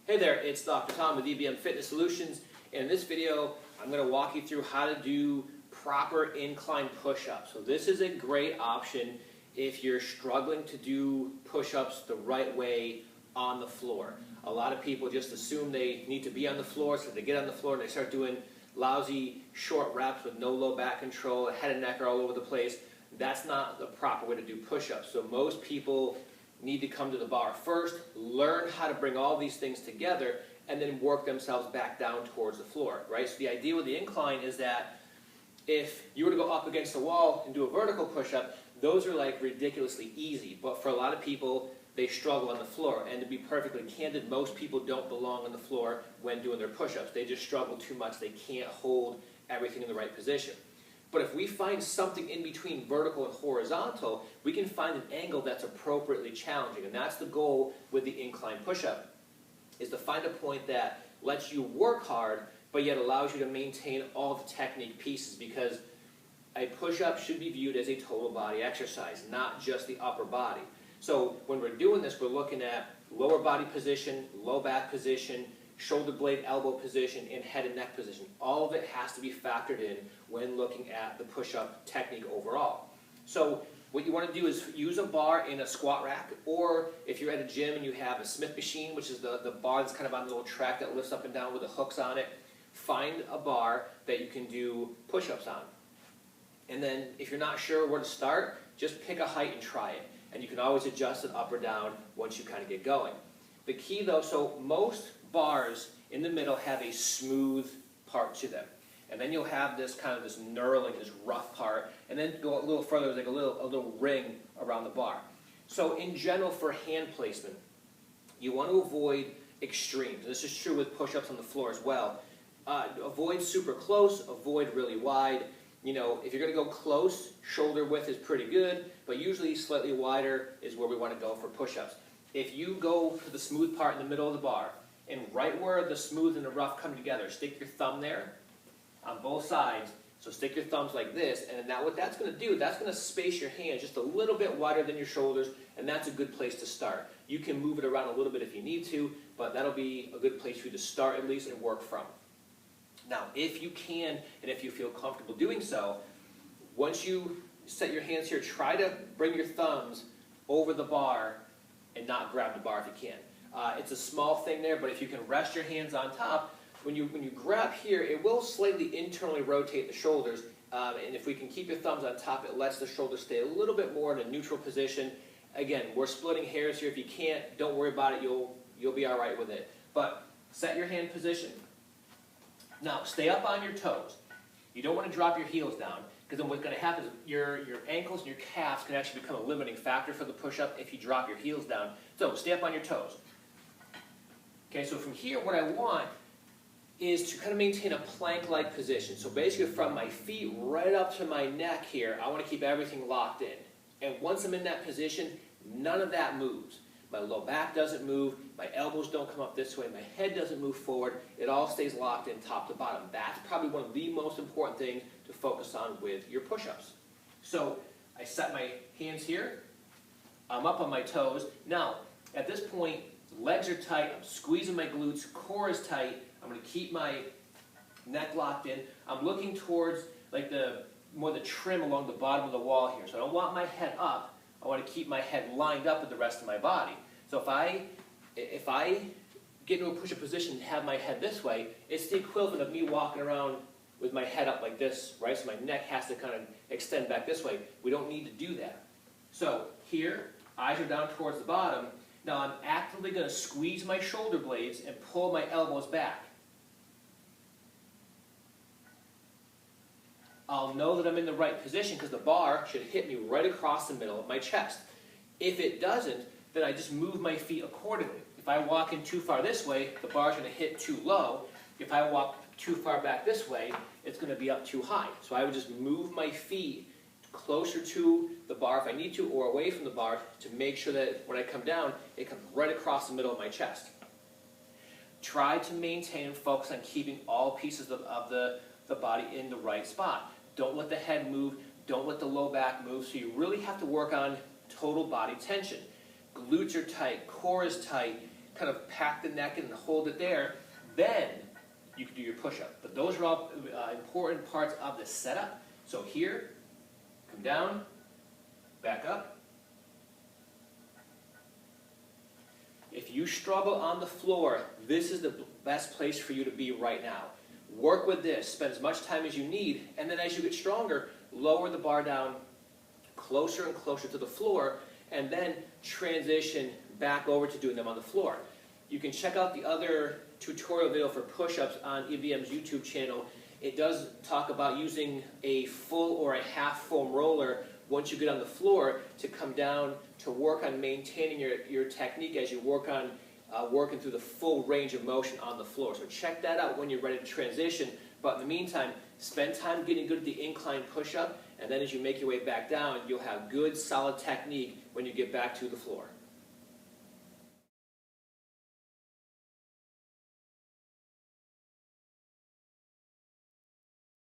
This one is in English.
Hey there, it's Dr. Tom with EBM Fitness Solutions. And in this video, I'm going to walk you through how to do proper incline push-ups. So this is a great option if you're struggling to do push-ups the right way on the floor. A lot of people just assume they need to be on the floor, so they get on the floor and they start doing lousy short reps with no low back control, head and neck are all over the place. That's not the proper way to do push-ups. So most people need to come to the bar first, learn how to bring all these things together, and then work themselves back down towards the floor, right? So the idea with the incline is that if you were to go up against the wall and do a vertical push-up, those are like ridiculously easy. But for a lot of people, they struggle on the floor. And to be perfectly candid, most people don't belong on the floor when doing their push-ups. They just struggle too much. They can't hold everything in the right position. But if we find something in between vertical and horizontal, we can find an angle that's appropriately challenging. And that's the goal with the incline push-up, is to find a point that lets you work hard, but yet allows you to maintain all the technique pieces, because a push-up should be viewed as a total body exercise, not just the upper body. So when we're doing this, we're looking at lower body position, low back position, shoulder blade elbow position, and head and neck position. All of it has to be factored in when looking at the push-up technique overall. So what you want to do is use a bar in a squat rack, or if you're at a gym and you have a Smith machine, which is the bar that's kind of on a little track that lifts up and down with the hooks on it, find a bar that you can do push-ups on. And then if you're not sure where to start, just pick a height and try it. And you can always adjust it up or down once you kind of get going. The key though, so most bars in the middle have a smooth part to them. And then you'll have this kind of this knurling, this rough part, and then go a little further, there's like a little ring around the bar. So in general, for hand placement, you want to avoid extremes. This is true with push-ups on the floor as well. Avoid super close, avoid really wide. You know, if you're going to go close, shoulder width is pretty good, but usually slightly wider is where we want to go for push-ups. If you go for the smooth part in the middle of the bar, and right where the smooth and the rough come together, stick your thumb there on both sides. So stick your thumbs like this, and now what that's going to do, that's going to space your hands just a little bit wider than your shoulders, and that's a good place to start. You can move it around a little bit if you need to, but that'll be a good place for you to start at least and work from. Now, if you can, and if you feel comfortable doing so, once you set your hands here, try to bring your thumbs over the bar and not grab the bar if you can. It's a small thing there, but if you can rest your hands on top, when you grab here, it will slightly internally rotate the shoulders, and if we can keep your thumbs on top, it lets the shoulders stay a little bit more in a neutral position. Again, we're splitting hairs here. If you can't, don't worry about it. You'll be all right with it. But set your hand position. Now, stay up on your toes. You don't want to drop your heels down, because then what's going to happen is your ankles and your calves can actually become a limiting factor for the push-up if you drop your heels down. So stay up on your toes. Okay, so from here, what I want is to kind of maintain a plank-like position. So basically from my feet right up to my neck here, I want to keep everything locked in. And once I'm in that position, none of that moves. My low back doesn't move, my elbows don't come up this way, my head doesn't move forward. It all stays locked in top to bottom. That's probably one of the most important things to focus on with your push-ups. So I set my hands here, I'm up on my toes. Now, at this point, legs are tight, I'm squeezing my glutes, core is tight, I'm going to keep my neck locked in. I'm looking towards like more the trim along the bottom of the wall here. So I don't want my head up, I want to keep my head lined up with the rest of my body. So if I get into a push-up position and have my head this way, it's the equivalent of me walking around with my head up like this, right? So my neck has to kind of extend back this way. We don't need to do that. So here, eyes are down towards the bottom. Now I'm actively going to squeeze my shoulder blades and pull my elbows back. I'll know that I'm in the right position because the bar should hit me right across the middle of my chest. If it doesn't, then I just move my feet accordingly. If I walk in too far this way, the bar's going to hit too low. If I walk too far back this way, it's going to be up too high. So I would just move my feet closer to the bar if I need to, or away from the bar, to make sure that when I come down, it comes right across the middle of my chest. Try to maintain and focus on keeping all pieces of the body in the right spot. Don't let the head move, don't let the low back move, so you really have to work on total body tension. Glutes are tight, core is tight, kind of pack the neck and hold it there, then you can do your push-up. But those are all important parts of the setup. So here, come down, back up. If you struggle on the floor, this is the best place for you to be right now. Work with this, spend as much time as you need, and then as you get stronger, lower the bar down closer and closer to the floor, and then transition back over to doing them on the floor. You can check out the other tutorial video for push-ups on EBM's YouTube channel. It does talk about using a full or a half foam roller once you get on the floor to come down to work on maintaining your technique as you work on working through the full range of motion on the floor. So check that out when you're ready to transition. But in the meantime, spend time getting good at the incline push-up, and then as you make your way back down, you'll have good, solid technique when you get back to the floor.